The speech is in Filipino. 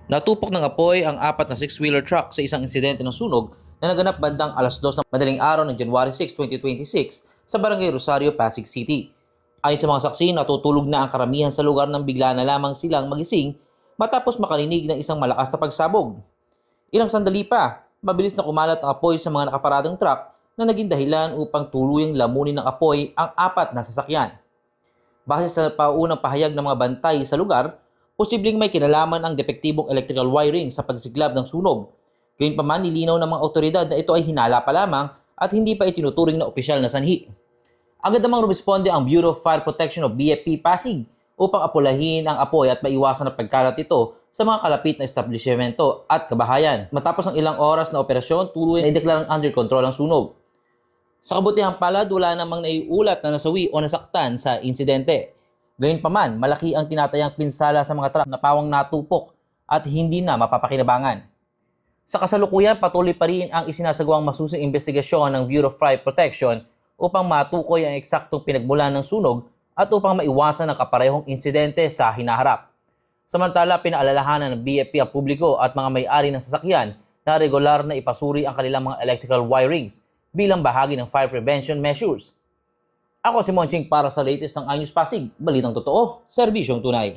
Natupok ng apoy ang apat na six-wheeler truck sa isang insidente ng sunog na naganap bandang alas 2 ng madaling araw ng January 6, 2026 sa Barangay Rosario, Pasig City. Ayon sa mga saksi, natutulog na ang karamihan sa lugar nang bigla na lamang silang magising matapos makarinig ng isang malakas na pagsabog. Ilang sandali pa, mabilis na kumalat ang apoy sa mga nakaparadang truck na naging dahilan upang tuluyang lamunin ng apoy ang apat na sasakyan. Base sa paunang pahayag ng mga bantay sa lugar, posibleng may kinalaman ang depektibong electrical wiring sa pagsiklab ng sunog. Gayunpaman, nilinaw ng mga otoridad na ito ay hinala pa lamang at hindi pa itinuturing na opisyal na sanhi. Agad namang rumisponde ang Bureau of Fire Protection of BFP Pasig upang apulahin ang apoy at maiwasan ang pagkalat ito sa mga kalapit na establishmento at kabahayan. Matapos ang ilang oras na operasyon, tuluyan na ideklarang under control ang sunog. Sa kabutihang palad, wala namang naiulat na nasawi o nasaktan sa insidente. Gayunpaman, malaki ang tinatayang pinsala sa mga truck na pawang natupok at hindi na mapapakinabangan. Sa kasalukuyan, patuloy pa rin ang isinasagawang masusing investigasyon ng Bureau of Fire Protection upang matukoy ang eksaktong pinagmulan ng sunog at upang maiwasan ang kaparehong insidente sa hinaharap. Samantala, pinaalalahanan ng BFP ang publiko at mga may-ari ng sasakyan na regular na ipasuri ang kanilang mga electrical wirings bilang bahagi ng fire prevention measures. Ako si Monching para sa latest ng iNews Pasig, balitang totoo, serbisyong tunay.